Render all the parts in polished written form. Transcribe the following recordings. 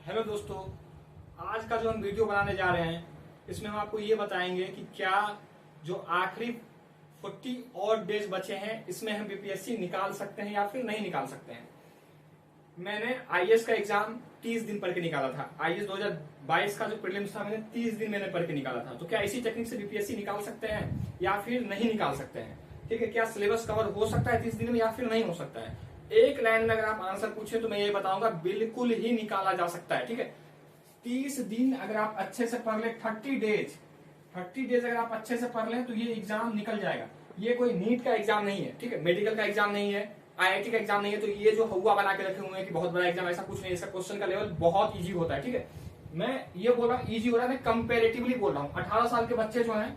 Hello दोस्तों, आज का जो हम वीडियो बनाने जा रहे हैं इसमें हम आपको ये बताएंगे कि क्या जो आखिरी 40 और डेज बचे हैं इसमें हम बीपीएससी निकाल सकते हैं या फिर नहीं निकाल सकते हैं। मैंने आईएएस का एग्जाम 30 दिन पढ़ के निकाला था। आईएएस 2022 का जो प्रीलिम्स था मैंने 30 दिन मैंने पढ़ के निकाला था। तो क्या इसी टेक्निक से बीपीएससी निकाल सकते हैं या फिर नहीं निकाल सकते हैं? ठीक है, क्या सिलेबस कवर हो सकता है 30 दिन में या फिर नहीं हो सकता है? एक लाइन में अगर आप आंसर पूछे तो मैं ये बताऊंगा बिल्कुल ही निकाला जा सकता है। ठीक है, 30 दिन अगर आप अच्छे से पढ़ ले, 30 डेज अगर आप अच्छे से पढ़ लें तो ये एग्जाम निकल जाएगा। ये कोई नीट का एग्जाम नहीं है, ठीक है, मेडिकल का एग्जाम नहीं है, आईआईटी का एग्जाम नहीं है। तो ये जो हुआ बना के रखे हुए हैं कि बहुत बड़ा एग्जाम, ऐसा कुछ नहीं। इसका क्वेश्चन का लेवल बहुत इजी होता है। ठीक है, मैं ये बोल रहा हूँ इजी हो रहा है, मैं कंपेरेटिवली बोल रहा हूँ। 18 साल के बच्चे जो हैं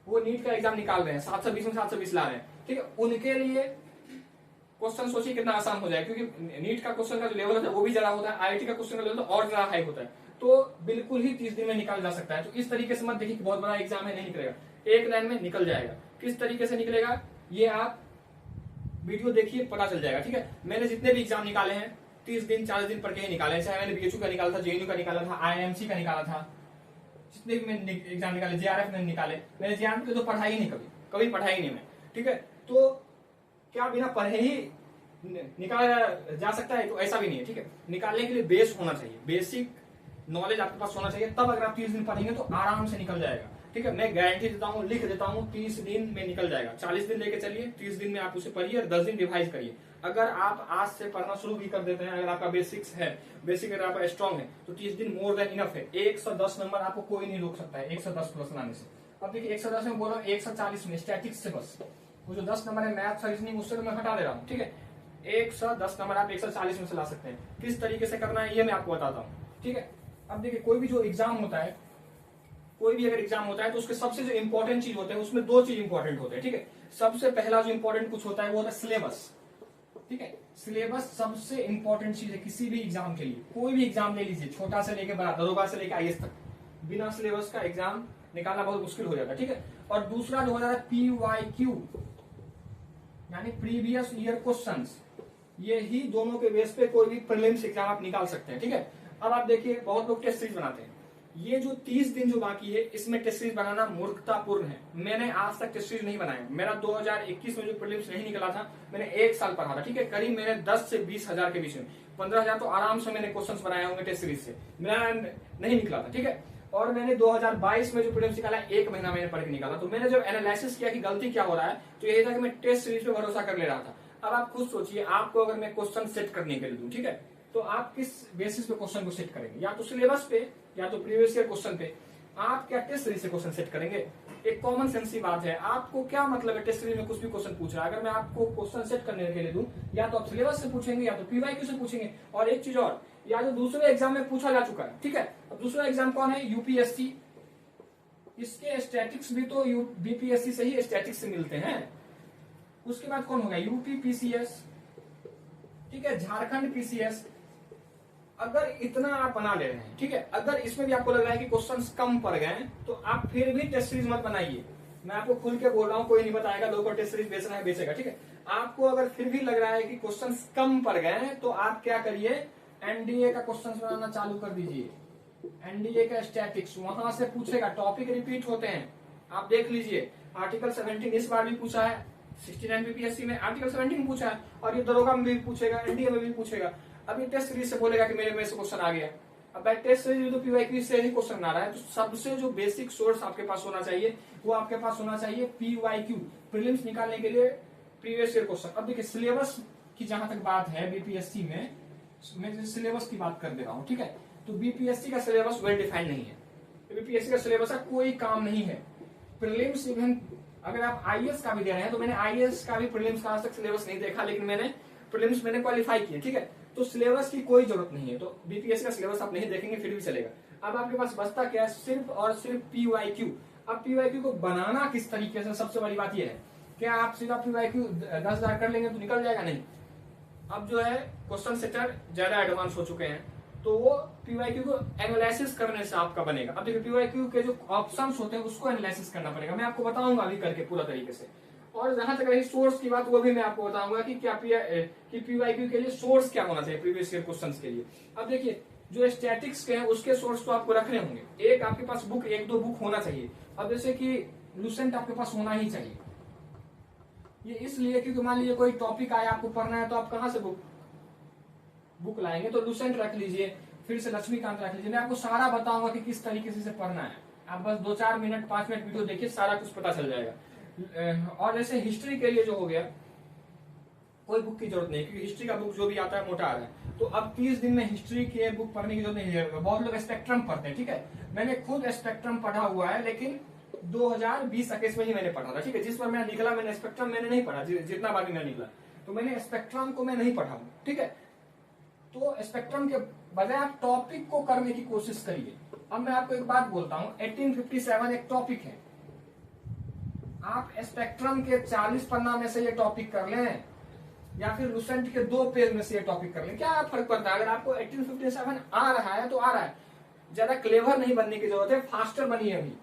वो नीट का एग्जाम निकाल रहे हैं, 720 में 720 ला रहे हैं। ठीक है, उनके लिए क्वेश्चन सोचिए कितना आसान हो जाए, क्योंकि नीट का क्वेश्चन का जो लेवल होता है वो भी ज्यादा होता है, आईआईटी का क्वेश्चन का लेवल तो और ज्यादा हाई होता है। तो बिल्कुल ही 30 दिन में निकाल जा सकता है। तो इस तरीके से मत देखिए कि बहुत बड़ा एग्जाम है नहीं निकलेगा, एक लाइन में निकल जाएगा। किस तरीके से निकलेगा ये आप वीडियो देखिए, पता चल जाएगा। ठीक है, मैंने जितने भी एग्जाम निकाले हैं 30 दिन 40 दिन पढ़ के ही निकाले हैं। चाहे मैंने बीएचयू का निकाला था, जेएनयू का निकाला था, आईएमसी का निकाला था, जितने भी मैंने एग्जाम निकाले, जेआरएफ मैंने निकाले, मैंने जेआरएफ की तो पढ़ाई नहीं, कभी पढ़ाई नहीं मैं। ठीक है, तो क्या बिना पढ़े ही निकाला जा सकता है? तो ऐसा भी नहीं है। ठीक है, निकालने के लिए बेस होना चाहिए, बेसिक नॉलेज आपके पास होना चाहिए, तब अगर आप 30 दिन पढ़ेंगे तो आराम से निकल जाएगा। ठीक है, मैं गारंटी देता हूँ, लिख देता हूँ, 30 दिन में निकल जाएगा। 40 दिन लेके चलिए, 30 दिन में आप उसे पढ़िए और 10 दिन रिवाइज करिए। अगर आप आज से पढ़ना शुरू भी कर देते हैं, अगर आपका बेसिक्स है, बेसिक अगर आपका स्ट्रॉन्ग है, तो 30 दिन मोर देन इनफ है। 110 नंबर आपको कोई नहीं रोक सकता है 110 प्लस लाने से। अब देखिए 110 में बोला 140 में स्टैटिक्स से, बस वो जो 10 नंबर है मैथ रीजनिंग उससे तो मैं हटा दे रहा हूँ। ठीक है, 110 नंबर आप 140 में से ला सकते हैं। किस तरीके से करना है ये मैं आपको बताता हूँ। ठीक है, अब देखिए कोई भी जो एग्जाम होता है, कोई भी अगर एग्जाम होता है तो उसके सबसे जो इंपॉर्टेंट चीज होते हैं उसमें दो चीज इंपॉर्टेंट होते हैं। ठीक है, सबसे पहला जो इंपॉर्टेंट कुछ होता है वो होता है सिलेबस। ठीक है, सिलेबस सबसे इंपॉर्टेंट चीज है किसी भी एग्जाम के लिए। कोई भी एग्जाम ले लीजिए, छोटा से लेके बड़ा, दरोगा से लेके आईएएस तक, बिना सिलेबस का एग्जाम निकालना बहुत मुश्किल हो जाता है। ठीक है, और दूसरा जो हो जाता है पीवाईक्यू, यानी प्रीवियस ईयर क्वेश्चंस। ये ही दोनों के बेस पे कोई भी प्रीलिम्स एग्जाम आप निकाल सकते हैं। ठीक है, अब आप देखिए बहुत लोग टेस्ट सीरीज बनाते हैं। ये जो 30 दिन जो बाकी है इसमें टेस्ट सीरीज बनाना मूर्खतापूर्ण है। मैंने आज तक टेस्ट सीरीज नहीं बनाया। मेरा 2021 में जो प्रीलिम्स नहीं निकला था, मैंने 1 साल पढ़ा था। ठीक है, करीब मैंने 10 से 20 हजार के बीच में 15,000 तो आराम से मैंने क्वेश्चन बनाए होंगे टेस्ट सीरीज से, मेरा नहीं निकला था। ठीक है, और मैंने 2022 में जो प्रीलिम्स निकाला 1 महीना मैंने पढ़ के निकाला। तो मैंने जब एनालिसिस किया कि गलती क्या हो रहा है, तो यही था कि मैं टेस्ट सीरीज पे भरोसा कर ले रहा था। अब आप खुद सोचिए, आपको अगर मैं क्वेश्चन सेट करने के लिए दूं, ठीक है, तो आप किस बेसिस पे क्वेश्चन को सेट करेंगे? या तो सिलेबस पे या तो प्रीवियस ईयर क्वेश्चन पे। आप क्या टेस्ट सीरीज से क्वेश्चन सेट करेंगे? एक कॉमन सेंस की बात है। आपको क्या मतलब है टेस्ट सीरीज में कुछ भी क्वेश्चन पूछ रहा है? अगर मैं आपको क्वेश्चन सेट करने के लिए दूं, या तो आप सिलेबस से पूछेंगे या तो पीवाईक्यू से पूछेंगे। और एक चीज और, या जो दूसरे एग्जाम में पूछा जा चुका है। ठीक है, अब दूसरा एग्जाम कौन है? यूपीएससी। इसके स्टैटिक्स भी तो बीपीएससी से ही स्टैटिक्स से मिलते हैं। उसके बाद कौन होगा? UP PCS. ठीक है, झारखंड पीसीएस। अगर इतना आप बना ले रहे हैं, ठीक है, अगर इसमें भी आपको लग रहा है कि क्वेश्चंस कम पड़ गए तो आप फिर भी टेस्ट सीरीज मत बनाइए। मैं आपको खुल के बोल रहा हूं, कोई नहीं बताएगा, लोगों को टेस्ट सीरीज बेचना है बेचेगा। ठीक है, आपको अगर फिर भी लग रहा है कि क्वेश्चंस कम पड़ गए तो आप क्या करिए, एनडीए का क्वेश्चन बनाना चालू कर दीजिए। एनडीए का स्टैटिक्स वहां से पूछेगा, टॉपिक रिपीट होते हैं, आप देख लीजिए। आर्टिकल 17 इस बार भी पूछा है, 69 बीपीएससी में आर्टिकल 17 पूछा है, और ये दरोगा में भी पूछेगा, एनडीए में भी पूछेगा। अभी टेस्ट सीरीज से बोलेगा कि मेरे में से क्वेश्चन आ गया। अब टेस्ट सीरीज तो पीवाईक्यू से ही क्वेश्चन आ रहा है, तो सबसे जो बेसिक सोर्स आपके पास होना चाहिए वो आपके पास होना चाहिए पीवाईक्यू, प्रीलिम्स निकालने के लिए प्रीवियस ईयर क्वेश्चन। अब देखिए सिलेबस की जहां तक बात है बीपीएससी में, मैं सिलेबस की बात कर दे रहा हूं। ठीक है, तो बीपीएससी का सिलेबस वेल डिफाइंड नहीं है। बीपीएससी का सिलेबस का कोई काम नहीं है। प्रीलिम्स इवन अगर आप आईएएस का भी दे रहे हैं, तो मैंने आईएएस का भी प्रीलिम्स का आज तक सिलेबस नहीं देखा, लेकिन मैंने प्रीलिम्स मैंने क्वालिफाई किया। ठीक है, तो सिलेबस की कोई जरूरत नहीं है। तो बीपीएससी का सिलेबस आप नहीं देखेंगे फिर भी चलेगा। अब आपके पास बचता क्या है? सिर्फ और सिर्फ पीवाईक्यू। अब पीवाईक्यू को बनाना किस तरीके से, सबसे बड़ी बात यह है, क्या आप सीधा पीवाईक्यू 10,000 कर लेंगे तो निकल जाएगा? नहीं। अब जो है क्वेश्चन सेटर ज्यादा एडवांस हो चुके हैं, तो वो पीवाईक्यू को एनालिसिस करने से आपका बनेगा। अब देखिए पीवाईक्यू के जो ऑप्शंस होते हैं उसको एनालिसिस करना पड़ेगा। मैं आपको बताऊंगा अभी करके पूरा तरीके से। और जहां तक रही सोर्स की बात, वो भी मैं आपको बताऊंगा कि क्या पीवाईक्यू के लिए सोर्स क्या होना चाहिए प्रीवियस ईयर क्वेश्चंस के लिए। अब देखिए, जो स्टैटिक्स के हैं उसके सोर्स तो आपको रखने होंगे, एक आपके पास बुक, एक दो बुक होना चाहिए। अब जैसे कि लूसेंट आपके पास होना ही चाहिए, ये इसलिए क्योंकि मान लीजिए कोई टॉपिक आया आपको पढ़ना है, तो आप कहां से बुक लाएंगे, तो लूसेंट रख लीजिए, फिर से लक्ष्मीकांत रख लीजिए। मैं आपको सारा बताऊंगा कि किस तरीके से पढ़ना है, आप बस 2-4 मिनट 5 मिनट वीडियो देखिए, सारा कुछ पता चल जाएगा। और जैसे हिस्ट्री के लिए जो हो गया, कोई बुक की जरूरत नहीं, क्योंकि हिस्ट्री का बुक जो भी आता है मोटा आ रहा है, तो अब 30 दिन में हिस्ट्री की बुक पढ़ने की जरूरत नहीं है। बहुत लोग स्पेक्ट्रम पढ़ते हैं, ठीक है, मैंने खुद स्पेक्ट्रम पढ़ा हुआ है, लेकिन 2020-21 में ही मैंने पढ़ा था, ठीक है। जिस पर मैं निकला मैंने स्पेक्ट्रम मैंने नहीं पढ़ा, जितना बार भी मैं निकला, तो मैंने स्पेक्ट्रम को मैं नहीं पढ़ा हूं, ठीक है। तो स्पेक्ट्रम के बजाय आप टॉपिक को करने की कोशिश करिए। अब मैं आपको एक बात बोलता हूं, 1857 एक टॉपिक है, आप स्पेक्ट्रम के 40 पन्ना में से ये टॉपिक कर लें, या फिर लूसेंट के 2 पेज में से ये टॉपिक कर लें, क्या फर्क पड़ता है। अगर आपको 1857 आ रहा है तो आ रहा है, ज्यादा क्लेवर नहीं बनने की जरूरत है, फास्टर बनिए। अभी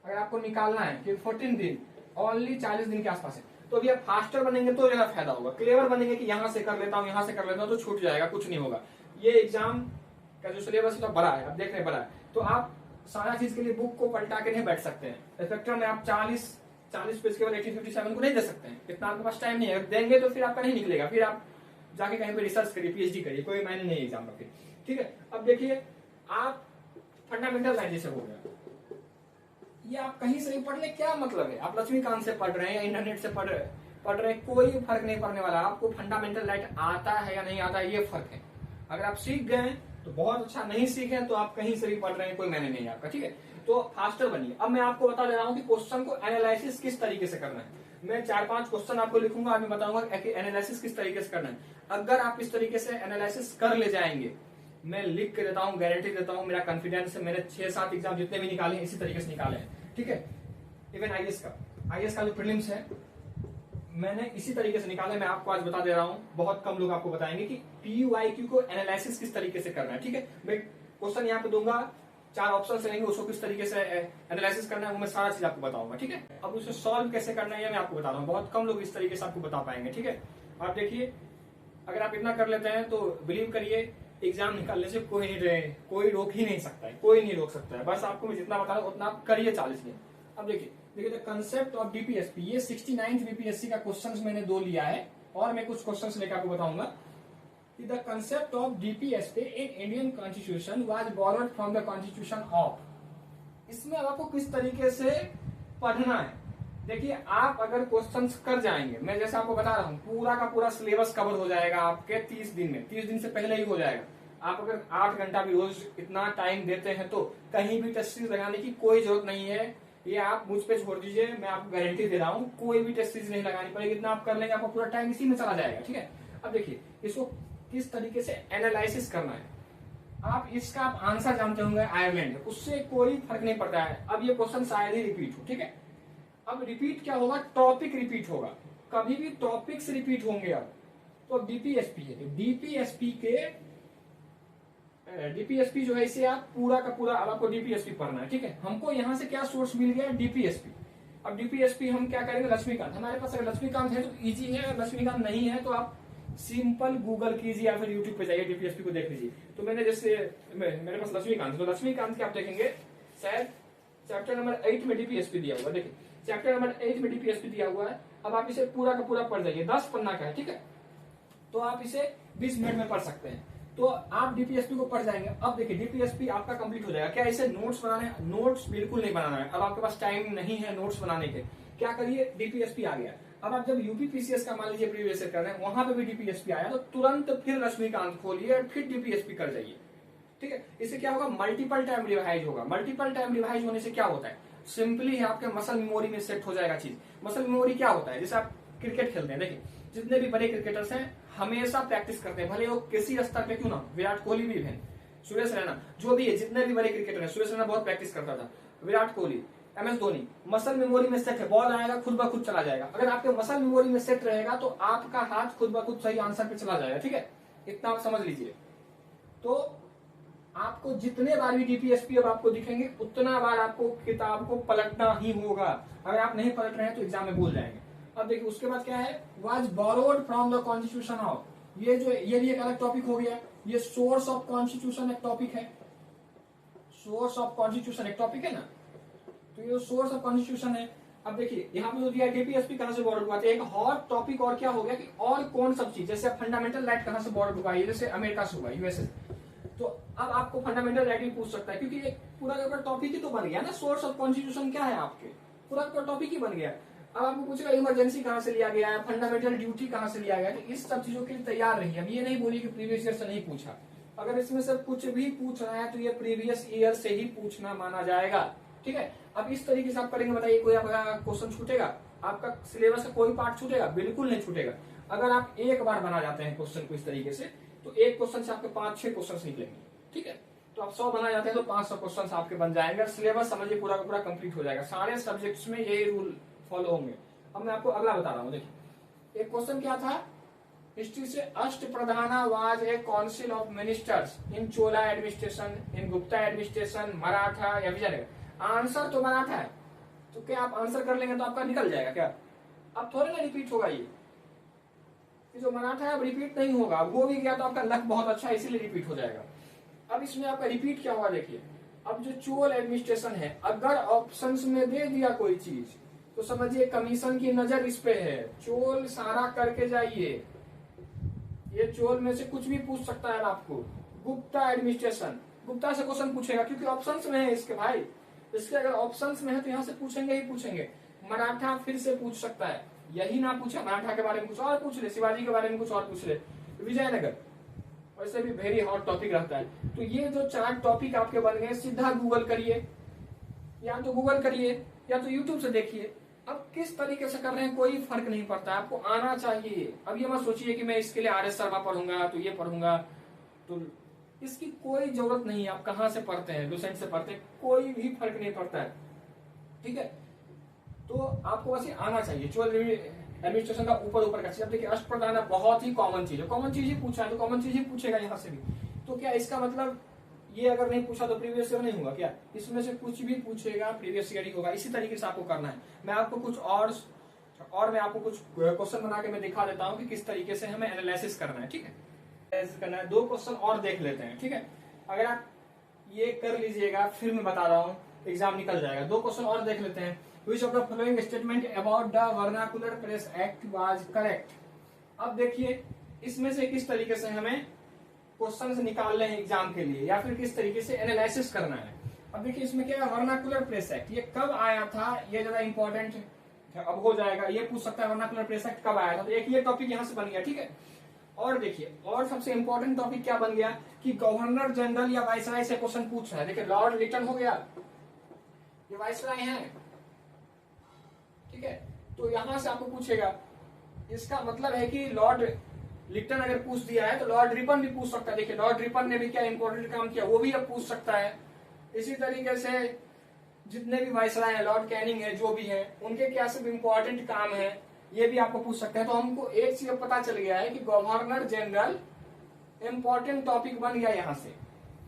अगर आपको निकालना है कि 14 दिन ओनली 40 दिन के आसपास है, तो अभी आप फास्टर बनेंगे तो ज्यादा फायदा होगा। क्लेवर बनेंगे कि यहां से कर लेता हूं, यहां से कर लेता हूं, तो छूट जाएगा, कुछ नहीं होगा। ये एग्जाम का जो सिलेबस है तो बड़ा है, आप देख रहे हैं बड़ा है, तो आप सारा चीज के लिए बुक को पलटा के नहीं बैठ सकते हैं। स्पेक्ट्रम में आप 40 पेज केवल 1857 को नहीं दे सकते हैं, इतना आपके पास टाइम नहीं है। देंगे तो फिर आपका नहीं निकलेगा, फिर आप जाके कहीं पे रिसर्च करिए, पीएचडी करिए, कोई मायने नहीं एग्जाम का फिर, ठीक है। अब देखिए, आप फंडामेंटल लाइन से हो गया, ये आप कहीं से भी पढ़ ले, क्या मतलब है, आप लक्ष्मीकांत से पढ़ रहे हैं या इंटरनेट से पढ़ रहे हैं, कोई फर्क नहीं पड़ने वाला। आपको फंडामेंटल लाइट आता है या नहीं आता है, ये फर्क है। अगर आप सीख गए तो बहुत अच्छा, नहीं सीखे तो आप कहीं से भी पढ़ रहे हैं, कोई मैंने नहीं आपका, ठीक है। तो फास्टर बनिए। अब मैं आपको बता दे रहा हूं कि क्वेश्चन को एनालिसिस किस तरीके से करना है। मैं 4-5 क्वेश्चन आपको लिखूंगा और मैं बताऊंगा कि एनालिसिस किस तरीके से करना है। अगर आप इस तरीके से एनालिसिस कर ले जाएंगे, मैं लिख के देता हूं, गारंटी देता हूं, मेरा कॉन्फिडेंस है। मैंने 6-7 एग्जाम जितने भी निकाले हैं इसी तरीके से निकाले हैं, ठीक है। इवन आईएएस का जो प्रीलिम्स है मैंने इसी तरीके से निकाला है। मैं आपको आज बता दे रहा हूं, बहुत कम लोग आपको बताएंगे कि पीयूआईक्यू को एनालिसिस किस तरीके से करना है, ठीक है। मैं क्वेश्चन यहाँ पे दूंगा, 4 ऑप्शन रहेंगे, उसको किस तरीके से एनालिसिस करना है वो मैं सारा चीज आपको बताऊंगा, ठीक है। अब उसे सॉल्व कैसे करना है मैं आपको बता रहा हूँ, बहुत कम लोग इस तरीके से आपको बता पाएंगे, ठीक है। आप देखिए, अगर आप इतना कर लेते हैं तो बिलीव करिए, एग्जाम निकालने से कोई रोक ही नहीं सकता है, कोई नहीं रोक सकता है। बस आपको मैं जितना बता रहा हूँ उतना आप करिए 40 दिन। अब देखिए द कंसेप्ट ऑफ डीपीएसपी, ये 69th बीपीएससी का क्वेश्चंस मैंने 2 लिया है, और मैं कुछ क्वेश्चंस लेकर आपको बताऊंगा। The concept of DPSP in Indian constitution was borrowed from the constitution of. इसमें अब आपको किस तरीके से पढ़ना है, देखिए। आप अगर क्वेश्चंस कर जाएंगे, मैं जैसे आपको बता रहा हूँ, पूरा का पूरा सिलेबस कवर हो जाएगा आपके 30 दिन में, 30 दिन से पहले ही हो जाएगा। आप अगर 8 घंटा भी रोज इतना टाइम देते हैं तो कहीं भी टेस्ट सीरीज लगाने की कोई जरूरत नहीं है, ये आप मुझ पे छोड़ दीजिए, मैं आपको गारंटी दे रहा हूँ, कोई भी टेस्ट सीरीज नहीं लगानी पड़ेगी। इतना आप कर लेंगे, आपका पूरा टाइम इसी में चला जाएगा, ठीक है। अब देखिए, इसको किस तरीके से एनालिसिस करना है। आप इसका आप आंसर जानते होंगे, आयरलैंड, उससे कोई फर्क नहीं पड़ता है। अब ये क्वेश्चन शायद ही रिपीट हो, ठीक है। अब रिपीट क्या होगा, टॉपिक रिपीट होगा, कभी भी टॉपिक्स रिपीट होंगे। अब तो अब डीपीएसपी है, डीपीएसपी जो है इसे आप पूरा का पूरा, अब आपको डीपीएसपी पढ़ना है, ठीक है। हमको यहाँ से क्या सोर्स मिल गया, डीपीएसपी। अब डीपीएसपी हम क्या करेंगे, लक्ष्मीकांत, हमारे पास अगर लक्ष्मीकांत है तो इजी है, अगर लक्ष्मीकांत नहीं है तो आप सिंपल गूगल कीजिए या फिर यूट्यूब पे जाइए, डीपीएसपी को देख लीजिए। तो मैंने जैसे मेरे पास लक्ष्मीकांत, तो लक्ष्मीकांत के आप देखेंगे शायद चैप्टर नंबर 8 में डीपीएसपी दिया हुआ, देखिए चैप्टर नंबर 8 में डीपीएसपी दिया हुआ है। अब आप इसे पूरा का पूरा पढ़ जाइए, 10 पन्ना का है, ठीक है। तो आप इसे 20 मिनट में पढ़ सकते हैं, तो आप डीपीएसपी को पढ़ जाएंगे। अब देखिए डीपीएसपी आपका कंप्लीट हो जाएगा। क्या इसे नोट्स बनाने हैं, नोट्स बिल्कुल नहीं बनाना है। अब आपके पास टाइम नहीं है नोट्स बनाने के, क्या करिए, डीपीएसपी आ गया। अब आप जब यूपीपीसीएस का मान लीजिए प्रीवियस ईयर कर रहे हैं, वहां पे भी डीपीएसपी आया, तो तुरंत फिर लक्ष्मीकांत खोलिए और फिर डीपीएसपी कर जाइए, ठीक है। इससे क्या होगा, मल्टीपल टाइम रिवाइज होगा। मल्टीपल टाइम रिवाइज होने से क्या होता है, सिंपली है आपके मसल मेमोरी में सेट हो जाएगा चीज। मसल मेमोरी क्या होता है, जैसे आप क्रिकेट खेलते हैं, देखिए जितने भी बड़े क्रिकेटर्स हैं हमेशा प्रैक्टिस करते हैं, भले वो किसी स्तर पे क्यों ना, विराट कोहली भी है, सुरेश रैना, जो भी है, जितने भी बड़े क्रिकेटर हैं, सुरेश रैना बहुत प्रैक्टिस करता था, Virat Kohli, MS Dhoni, muscle memory में सेट है, बॉल आएगा खुद ब खुद चला जाएगा। अगर आपके मसल मेमोरी में सेट रहेगा तो आपका हाथ खुद ब खुद सही आंसर पे चला जाएगा, ठीक है। इतना आप समझ लीजिए। तो आपको जितने बार भी डीपीएसपी अब आपको दिखेंगे उतना बार आपको किताब को पलटना ही होगा। अगर आप नहीं पलट रहे हैं तो एग्जाम में भूल जाएंगे। अब देखिए उसके बाद क्या है, was borrowed from the constitution of, ये भी एक अलग टॉपिक हो गया। ये सोर्स ऑफ कॉन्स्टिट्यूशन एक टॉपिक है, सोर्स ऑफ कॉन्स्टिट्यूशन एक टॉपिक है ना, तो ये सोर्स ऑफ कॉन्स्टिट्यूशन है। अब देखिए यहाँ पे जो दिया डीपीएसपी कहां से बॉर्डर हुआ था, एक हॉट टॉपिक और क्या हो गया कि और कौन सब चीज, जैसे फंडामेंटल राइट कहां से बॉर्डर हुआ, जैसे अमेरिका से हुआ, यूएसए। तो अब आपको फंडामेंटल राइट भी पूछ सकता है, क्योंकि एक पूरा का पूरा टॉपिक ही तो बन गया ना, सोर्स ऑफ कॉन्स्टिट्यूशन क्या है आपके, पूरा का टॉपिक ही बन गया। अब आपको पूछेगा इमरजेंसी कहां से लिया गया है, फंडामेंटल ड्यूटी कहां से लिया गया, तो इस सब चीजों के लिए तैयार रहिए। अब ये नहीं बोलिए कि प्रीवियस ईयर से नहीं पूछा, अगर इसमें से कुछ भी पूछ रहा है तो ये प्रीवियस ईयर से ही पूछना माना जाएगा, ठीक है। अब इस तरीके से आप करेंगे, बताइए कोई आपका क्वेश्चन छूटेगा, आपका सिलेबस का कोई पार्ट छूटेगा? बिल्कुल नहीं छूटेगा। अगर आप एक बार बना जाते हैं क्वेश्चन को इस तरीके से, तो एक क्वेश्चन से आपके 5-6 क्वेश्चन निकलेंगे, ठीक है। तो आप 100 बना जाते हैं तो 500 क्वेश्चन आपके बन जाएंगे, और सिलेबस समझिए पूरा का पूरा कंप्लीट हो जाएगा। सारे सब्जेक्ट्स में यही रूल फॉलो होंगे। अब मैं आपको अगला बता रहा हूँ, देखिए एक क्वेश्चन क्या था हिस्ट्री से, Ashtapradhan was a council of ministers in Chola administration, in Gupta administration, Maratha या विजयनगर। आंसर तो मराठा है, तो क्या आप आंसर कर लेंगे तो आपका निकल जाएगा क्या? अब थोड़े ना रिपीट होगा ये जो मराठा है, अब रिपीट नहीं होगा। वो भी गया तो आपका लक बहुत अच्छा है, इसीलिए रिपीट हो जाएगा। अब इसमें आपका रिपीट क्या होगा, देखिए अब जो चोल एडमिनिस्ट्रेशन है, अगर ऑप्शंस में दे दिया कोई चीज तो समझिए कमीशन की नजर इस पे है, चोल सारा करके जाइए। ये चोल में से कुछ भी पूछ सकता है आपको। गुप्ता एडमिनिस्ट्रेशन, गुप्ता से क्वेश्चन पूछेगा क्योंकि ऑप्शंस में है इसके भाई, इसके अगर ऑप्शंस में है तो यहाँ से पूछेंगे ही पूछेंगे। मराठा फिर से पूछ सकता है, यही ना पूछे मराठा के बारे में कुछ और पूछ ले, शिवाजी के बारे में कुछ और पूछ ले, विजयनगर वैसे भी वेरी हॉट टॉपिक रहता है। तो ये जो 4 टॉपिक आपके बन गए, सीधा गूगल करिए, या तो गूगल करिए या तो यूट्यूब से देखिए। अब किस तरीके से कर रहे हैं कोई फर्क नहीं पड़ता, आपको आना चाहिए। अब ये मत सोचिए कि मैं इसके लिए RS शर्मा पढ़ूंगा तो ये पढ़ूंगा, तो इसकी कोई जरूरत नहीं है। आप कहाँ से पढ़ते हैं, डोसेंट से पढ़ते हैं, कोई भी फर्क नहीं पड़ता है, ठीक है। तो आपको बस आना चाहिए। चोल एडमिनिस्ट्रेशन का ऊपर का चीज। अब देखिए अष्टप्रधान बहुत ही कॉमन चीज है, कॉमन चीज ही पूछा है तो कॉमन चीज ही पूछेगा यहाँ से भी। तो क्या इसका मतलब ये अगर नहीं पूछा तो प्रीवियस ईयर नहीं होगा क्या? इसमें से कुछ भी पूछेगा प्रीवियस ईयर ही होगा। इसी तरीके से आपको करना है। मैं आपको कुछ और मैं आपको कुछ क्वेश्चन बना के मैं दिखा देता हूँ कि किस तरीके से हमें एनालिसिस करना है, ठीक है। एनालिसिस करना है, 2 क्वेश्चन और देख लेते हैं, ठीक है। अगर आप ये कर लीजिएगा फिर मैं बता रहा हूँ एग्जाम निकल जाएगा। 2 क्वेश्चन और देख लेते हैं। Which of the following statement about the Vernacular Press Act was correct? अब देखिए इसमें से किस तरीके से हमें क्वेश्चन निकालने हैं एग्जाम के लिए, या फिर किस तरीके से एनालिसिस करना है। अब देखिए इसमें क्या है, वर्नाकुलर प्रेस एक्ट ये कब आया था, ये ज्यादा इंपॉर्टेंट अब हो जाएगा। ये पूछ सकता है वर्नाकुलर प्रेस एक्ट कब आया था, तो एक ये टॉपिक यहाँ से बन गया, ठीक है। और देखिए और सबसे इंपॉर्टेंट टॉपिक क्या बन गया कि गवर्नर जनरल या वाइसराय से क्वेश्चन पूछ रहा है। देखिए लॉर्ड लिटन हो गया, ये वाइसराय है, ठीक है। तो यहां से आपको पूछेगा, इसका मतलब है कि लॉर्ड लिटन अगर पूछ दिया है तो लॉर्ड रिपन भी पूछ सकता है। देखिए लॉर्ड रिपन ने भी क्या इंपॉर्टेंट काम किया, वो भी अब पूछ सकता है। इसी तरीके से जितने भी वाइसराय है, लॉर्ड कैनिंग है, जो भी है, उनके क्या सब इंपॉर्टेंट काम है ये भी आपको पूछ सकते हैं। तो हमको एक चीज पता चल गया है कि गवर्नर जनरल इंपॉर्टेंट टॉपिक बन गया यहाँ से।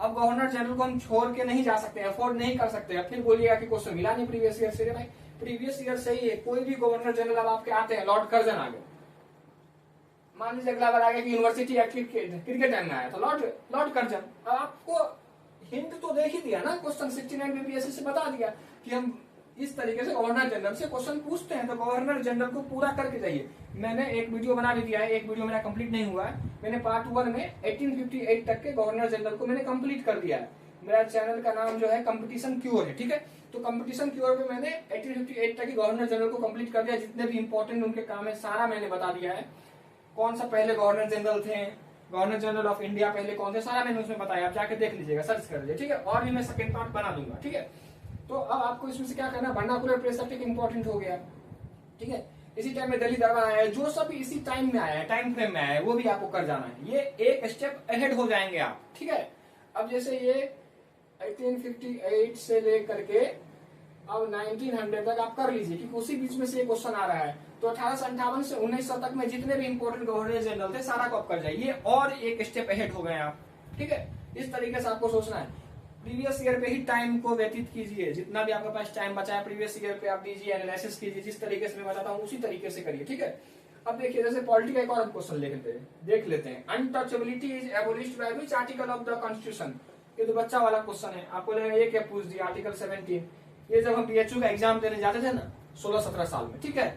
अब गवर्नर जनरल को हम छोड़ के नहीं जा सकते, अफोर्ड नहीं कर सकते। फिर बोलिएगा कि क्वेश्चन मिला नहीं प्रीवियस ईयर से, भाई प्रीवियस ईयर से ही है। कोई भी गवर्नर जनरल अब आपके आते हैं, लॉर्ड कर्जन आ गए, मान लीजिए अगला बार आ गया कि यूनिवर्सिटी क्रिकेट टाइम में आया तो लॉर्ड कर्जन। अब आपको हिंट तो देख ही दिया ना, क्वेश्चन 69 बीपीएससी से बता दिया कि हम इस तरीके से गवर्नर जनरल से क्वेश्चन पूछते हैं। तो गवर्नर जनरल को पूरा करके जाइए। मैंने एक वीडियो बना भी दिया है, एक वीडियो मेरा कंप्लीट नहीं हुआ है। मैंने पार्ट 1 में 1858 तक के गवर्नर जनरल को मैंने कंप्लीट कर दिया है। मेरा चैनल का नाम जो है कंपटीशन क्योर है, ठीक है। तो कंपटीशन क्योर पे मैंने 1858 तक के गवर्नर जनरल को कंप्लीट कर दिया। जितने भी इंपॉर्टेंट उनके काम है सारा मैंने बता दिया है। कौन सा पहले गवर्नर जनरल थे, गवर्नर जनरल ऑफ इंडिया पहले कौन थे, सारा मैंने उसमें बताया। आप जाके देख लीजिएगा, सर्च कर लीजिए, ठीक है। और भी मैं सेकंड पार्ट बना दूंगा, ठीक है। तो अब आपको इसमें से क्या करना है, वर्नाकुलर प्रेस एक्ट इंपॉर्टेंट हो गया, ठीक है। इसी टाइम में दिल्ली दरबार आया है, जो सब इसी टाइम में आया है, टाइम फ्रेम में आया है, वो भी आपको कर जाना है। ये एक स्टेप अहेड हो जाएंगे आप, ठीक है। अब जैसे ये 1858 से लेकर के अब 1900 तक आप कर लीजिए, क्योंकि उसी बीच में से ये क्वेश्चन आ रहा है। तो 1858 से 1900 तक में जितने भी इंपॉर्टेंट गवर्नर जनरल थे सारा को आप कर जाइए, और एक स्टेप अहेड हो गए आप, ठीक है, इस तरीके से आपको सोचना है। प्रीवियस ईयर पे ही टाइम को व्यतीत कीजिए, जितना भी आपके पास टाइम बचा है प्रीवियस ईयर पे आप दीजिए, एनालिसिस कीजिए, जिस तरीके से मैं बताता हूँ उसी तरीके से करिए, ठीक है। अब देखिए जैसे पॉलिटी का एक और क्वेश्चन देख लेते हैं। Untouchability is एबोलिश्ड by which article of the constitution. ये तो बच्चा वाला क्वेश्चन है, आपको लगेगा ये क्या पूछ दिया, आर्टिकल 17। ये जब हम बीएचयू का एग्जाम देने जाते थे ना 16-17 साल में, ठीक है,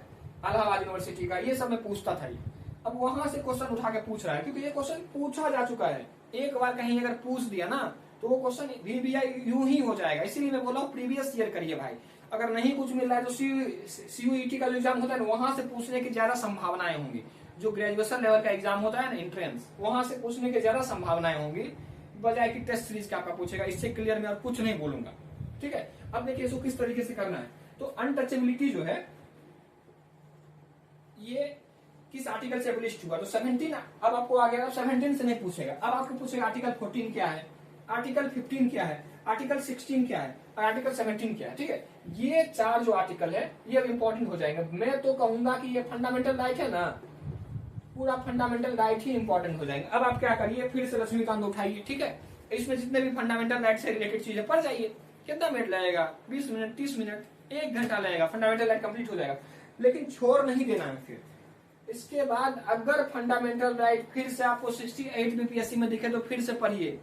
इलाहाबाद यूनिवर्सिटी का, ये सब में पूछता था ये। अब वहां से क्वेश्चन उठा के पूछ रहा है, क्योंकि ये क्वेश्चन पूछा जा चुका है एक बार, कहीं अगर पूछ दिया ना तो वो क्वेश्चन वीवीआई यूं ही हो जाएगा। इसीलिए मैं बोला प्रीवियस ईयर करिए भाई। अगर नहीं कुछ मिल रहा है तो सीयूईटी का जो एग्जाम होता है ना, वहां से पूछने की ज्यादा संभावनाएं होंगी। जो ग्रेजुएशन लेवल का एग्जाम होता है ना एंट्रेंस, वहां से पूछने की ज्यादा संभावनाएं होंगी, बजाय कि टेस्ट सीरीज का आपका पूछेगा। इससे क्लियर मैं और कुछ नहीं बोलूंगा, ठीक है। अब देखिए इसको किस तरीके से करना है। तो अनटचेबिलिटी जो है ये किस आर्टिकल से एबोलिश हुआ, तो 17। अब आपको आ गया, 17 से नहीं पूछेगा, अब आपको पूछेगा आर्टिकल 14 क्या है, आर्टिकल 15 क्या है, आर्टिकल 16 क्या है और आर्टिकल 17 क्या है, ठीक है। ये 4 जो आर्टिकल है ये अब इंपॉर्टेंट हो जाएंगे। मैं तो कहूंगा कि ये फंडामेंटल राइट है ना, पूरा फंडामेंटल राइट ही इंपॉर्टेंट हो जाएंगे। अब आप क्या करिए, फिर से लक्ष्मीकांत उठाइए, ठीक है। इसमें जितने भी फंडामेंटल राइट से रिलेटेड चीजें पढ़ जाइए। कितना मिनट लगेगा, 20 मिनट, 30 मिनट, 1 घंटा लगेगा, फंडामेंटल राइट कंप्लीट हो जाएगा। लेकिन छोड़ नहीं देना है। फिर इसके बाद अगर फंडामेंटल राइट फिर से आपको 68 बीपीएससी में दिखे तो फिर से पढ़िए।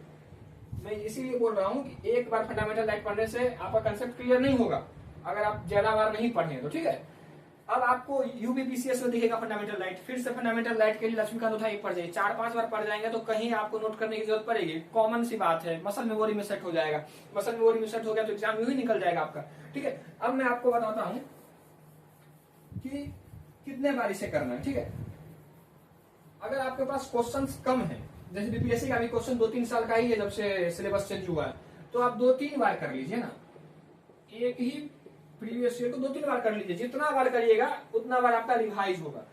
मैं इसीलिए बोल रहा हूँ कि एक बार फंडामेंटल राइट पढ़ने से आपका कंसेप्ट क्लियर नहीं होगा, अगर आप ज्यादा बार नहीं पढ़े तो, ठीक है। अब आपको यूबीपीसीएस में दिखेगा फंडामेंटल राइट, फिर से फंडामेंटल राइट के लिए लक्ष्मीकांत उठाई पढ़ जाइए। 4-5 बार पढ़ जाएंगे तो कहीं आपको नोट करने की जरूरत पड़ेगी, कॉमन सी बात है, मसल मेमोरी में सेट हो जाएगा। मसल मेमोरी में सेट हो गया तो एग्जाम यूं ही निकल जाएगा आपका, ठीक है। अब मैं आपको बताता हूं कि कितने बार इसे करना है, ठीक है। अगर आपके पास क्वेश्चंस कम है, जैसे बीपीएससी का भी क्वेश्चन 2-3 साल का ही है जब से सिलेबस चेंज हुआ है, तो आप 2-3 बार कर लीजिए ना। एक ही प्रीवियस ईयर को 2-3 बार कर लीजिए, जितना बार करिएगा उतना बार आपका रिवाइज होगा।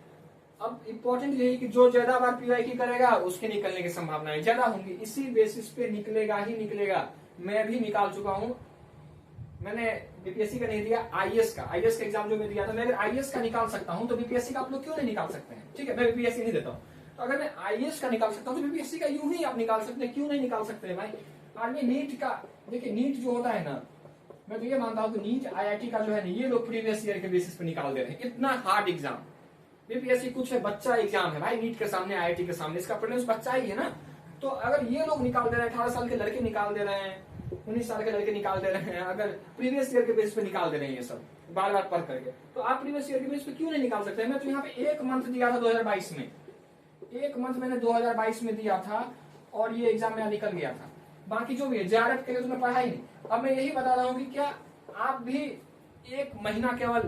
अब इंपॉर्टेंट यही कि जो ज्यादा बार पीवाईक्यू करेगा उसके निकलने की संभावनाएं ज्यादा होंगी। इसी बेसिस पे निकलेगा ही निकलेगा। मैं भी निकाल चुका हूं, मैंने बीपीएससी का नहीं दिया, आईएएस का एग्जाम जो मैं दिया था, मैं अगर आईएएस का निकाल सकता हूं तो बीपीएससी का आप लोग क्यों नहीं निकाल सकते हैं, ठीक है। मैं बीपीएससी नहीं देता हूं, तो अगर मैं आईएएस का निकाल सकता हूं तो बीपीएससी का यूं ही आप निकाल सकते हैं, क्यों नहीं निकाल सकते हैं भाई। आदमी नीट का, देखिए नीट जो होता है ना, मैं तो ये मानता हूं कि नीट आईआईटी का जो है ना, ये लोग प्रीवियस ईयर के बेसिस पे निकाल दे रहे हैं। इतना हार्ड एग्जाम, बीपीएससी कुछ है, बच्चा एग्जाम है भाई, नीट के सामने, आईआईटी के सामने, इसका प्रीलिम्स बच्चा ही है ना। तो अगर ये लोग निकाल दे रहे हैं, 18 साल के लड़के निकाल दे रहे हैं, 19 साल के लड़के निकाल दे रहे हैं, अगर प्रीवियस ईयर के बेस पे निकाल दे रहे हैं ये सब बार बार पढ़ करके, तो आप प्रीवियस ईयर के बेस पे क्यों नहीं निकाल सकते। मैं तो यहाँ पे 1 मंथ दिया था 2022 में, 1 मंथ मैंने 2022 में दिया था और ये एग्जाम मेरा निकल गया था। बाकी जो भी है जेआरएफ के लिए तो मैं पढ़ा ही नहीं। अब मैं यही बता रहा हूँ कि क्या आप भी 1 महीना केवल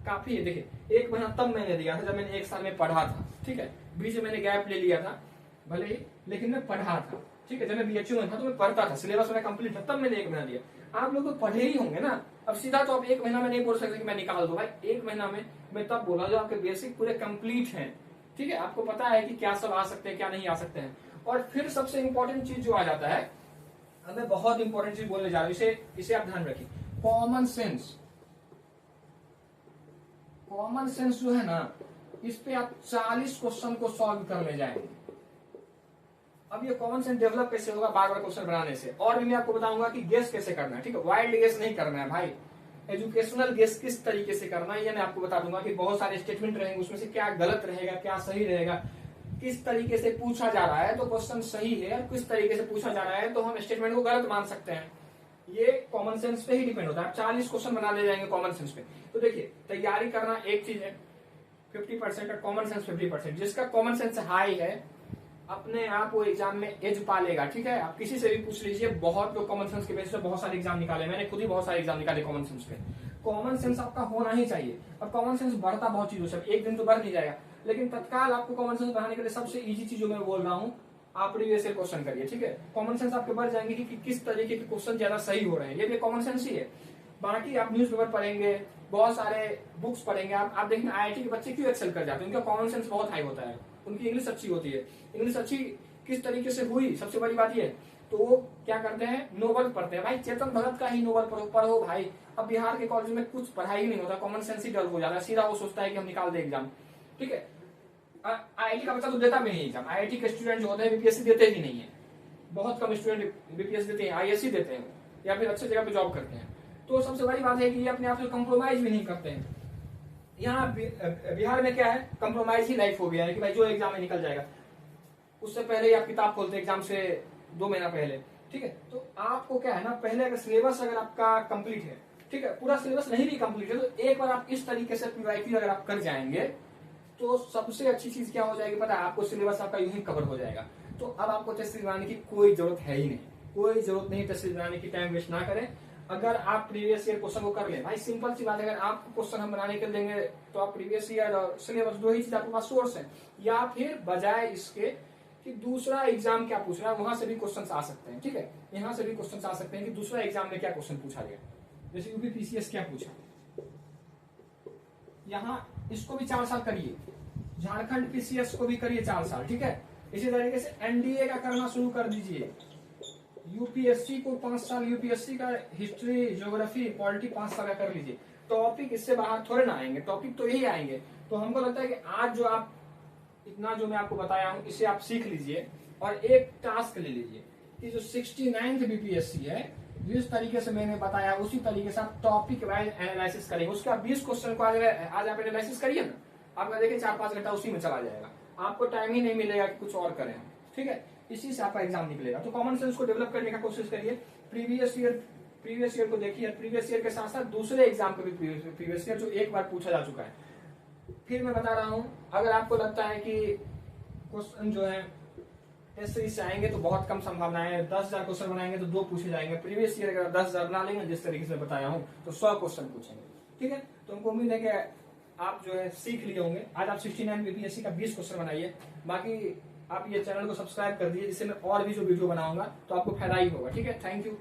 काफी है। देखिए 1 महीना तब मैंने दिया था जब मैंने 1 साल में पढ़ा था, ठीक है। बीच में मैंने गैप ले लिया था भले ही, लेकिन मैं पढ़ा था, ठीक है। जब मैं बीएचयू में था तो मैं पढ़ता था, सिलेबस मेरा कंप्लीट था, तब मैंने 1 महीना दिया। आप लोग तो पढ़े ही होंगे ना। अब सीधा तो आप 1 महीना में नहीं बोल सकते कि मैं निकाल दूं भाई। 1 महीना में मैं तब बोला जो आपके बेसिक पूरे कंप्लीट हैं, ठीक है। आपको पता है कि क्या सब आ सकते हैं क्या नहीं आ सकते हैं। और फिर सबसे इंपॉर्टेंट चीज जो आ जाता है, अब मैं बहुत इंपॉर्टेंट चीज बोलने जा रहा हूं, इसे आप ध्यान रखिए। कॉमन सेंस, कॉमन सेंस जो है ना, इस पे आप 40 क्वेश्चन को सॉल्व कर ले जाएंगे। अब ये कॉमन सेंस डेवलप कैसे होगा, बार बार क्वेश्चन बनाने से। और भी मैं आपको बताऊंगा कि गेस कैसे करना है, ठीक है। वाइल्ड गेस नहीं करना है भाई, एजुकेशनल गेस किस तरीके से करना है ये मैं आपको बता दूंगा कि बहुत सारे स्टेटमेंट रहेंगे, उसमें से क्या गलत रहेगा क्या सही रहेगा, किस तरीके से पूछा जा रहा है तो क्वेश्चन सही है, किस तरीके से पूछा जा रहा है तो हम स्टेटमेंट को गलत मान सकते हैं। ये कॉमन सेंस पे ही डिपेंड होता है। 40 क्वेश्चन बना ले जाएंगे कॉमन सेंस पे। तो देखिए तैयारी करना एक चीज है, 50% और कॉमन सेंस 50%। जिसका कॉमन सेंस हाई है अपने आप वो एग्जाम में एज पा लेगा, ठीक है। आप किसी से भी पूछ लीजिए, बहुत लोग कॉमन सेंस के बेसिस पे बहुत सारे एग्जाम निकाले, मैंने खुद ही बहुत सारे एग्जाम निकाले कॉमन सेंस पे। कॉमन सेंस आपका होना ही चाहिए। अब कॉमन सेंस बढ़ता बहुत चीजों से, एक दिन तो बढ़ नहीं जाएगा, लेकिन तत्काल आपको कॉमन सेंस बढ़ाने के लिए सबसे इजी चीज जो मैं बोल रहा हूँ, आप प्रीवियस ईयर क्वेश्चन करिए, ठीक है। कॉमन सेंस आपके बढ़ जाएंगे कि किस तरीके के क्वेश्चन ज्यादा सही हो रहे हैं, ये भी कॉमन सेंस ही है। बाकी आप न्यूज़पेपर पढ़ेंगे, बहुत सारे बुक्स पढ़ेंगे, आप देखेंगे आईआईटी के बच्चे क्यों एक्सेल कर जाते हैं, उनका कॉमन सेंस बहुत हाई होता है, उनकी इंग्लिश अच्छी होती है। इंग्लिश अच्छी किस तरीके से हुई, सबसे बड़ी बात ये, तो वो क्या करते हैं, नोबल पढ़ते हैं भाई। चेतन भगत का ही नोबल पढ़ो भाई। अब बिहार के कॉलेज में कुछ पढ़ाई नहीं होता, कॉमन सेंस ही डल हो जाता है, सीधा वो सोचता है कि हम निकाल दे एग्जाम, ठीक है। आईआईटी का बच्चा तो देता भी नहीं एग्जाम, आईआईटी के स्टूडेंट जो होते हैं बीपीएससी देते ही नहीं है, बहुत कम स्टूडेंट बीपीएस देते हैं, आईएससी देते हैं या फिर अच्छे जगह पे जॉब करते हैं। तो सबसे बड़ी बात है कि ये अपने आप से कंप्रोमाइज भी नहीं करते हैं। यहाँ बिहार में क्या है, कंप्रोमाइज ही लाइफ हो गया है कि भाई जो एग्जाम में निकल जाएगा, उससे पहले ही आप किताब खोलते हैं एग्जाम से 2 महीना पहले, ठीक है। तो आपको क्या है ना, पहले अगर सिलेबस अगर आपका कंप्लीट है, ठीक है, पूरा सिलेबस नहीं भी कंप्लीट है, तो एक बार आप इस तरीके से पीवाईक्यू अगर आप कर जाएंगे तो सबसे अच्छी चीज क्या हो जाएगी पता है आपको, सिलेबस आपका यूं ही कवर हो जाएगा। तो अब आपको टेस्ट सीरीज बनाने की कोई जरूरत है ही नहीं, कोई जरूरत नहीं टेस्ट सीरीज बनाने की, टाइम वेस्ट ना करें। अगर आप प्रीवियस ईयर क्वेश्चन को कर लें, भाई सिंपल सी बात है, अगर आप क्वेश्चन हम बनाने के देंगे तो आप प्रीवियस ईयर और सिलेबस 2 ही चीज आपके पास सोर्स है, या फिर बजाय इसके कि दूसरा एग्जाम क्या पूछ रहा है वहां से भी क्वेश्चन आ सकते हैं, ठीक है। यहाँ से भी क्वेश्चन आ सकते हैं कि दूसरा एग्जाम में क्या क्वेश्चन पूछा गया, जैसे यूपी पीसीएस क्या पूछा, यहाँ इसको भी 4 साल करिए, झारखंड पीसीएस को भी करिए 4 साल, ठीक है। इसी तरीके से एनडीए का करना शुरू कर दीजिए, यूपीएससी को 5 साल, यूपीएससी का हिस्ट्री, ज्योग्राफी, पॉलिटी 5 साल का कर लीजिए। टॉपिक इससे बाहर थोड़े ना आएंगे, टॉपिक तो यही आएंगे। तो हमको लगता है कि आज जो आप इतना जो मैं आपको बताया हूं इसे आप सीख लीजिए और एक टास्क ले लीजिए कि जो 69th बीपीएससी है, जिस तरीके से मैंने बताया उसी तरीके से आप टॉपिक वाइज एनालिसिस करेंगे। उसका 20 क्वेश्चन को आज आप एनालिसिस करिए ना, आपका देखिए 4-5 घंटा उसी में चला जाएगा, आपको टाइम ही नहीं मिलेगा कि कुछ और करें, ठीक है। इसी से आपका एग्जाम निकलेगा। तो कॉमन सेंस को डेवलप करने का कोशिश करिए, प्रीवियस ईयर को देखिए, प्रीवियस ईयर के साथ साथ दूसरे एग्जाम को भी प्रीवियस ईयर जो एक बार पूछा जा चुका है। फिर मैं बता रहा हूं, अगर आपको लगता है कि क्वेश्चन जो है टेस्ट सीरीज से आएंगे तो बहुत कम संभावना है, 10,000 क्वेश्चन बनाएंगे तो 2 पूछे जाएंगे। प्रीवियस ईयर अगर 10,000 बना लेंगे जिस तरीके से बताया हूं तो 100 क्वेश्चन पूछेंगे, ठीक है। तो हमको उम्मीद है कि आप जो है सीख लिए होंगे। आज आप 69 बीपीएससी का 20 क्वेश्चन बनाइए, बाकी आप ये चैनल को सब्सक्राइब कर दीजिए, जिससे मैं और भी जो वीडियो बनाऊंगा तो आपको फायदा ही होगा, ठीक है। Thank you.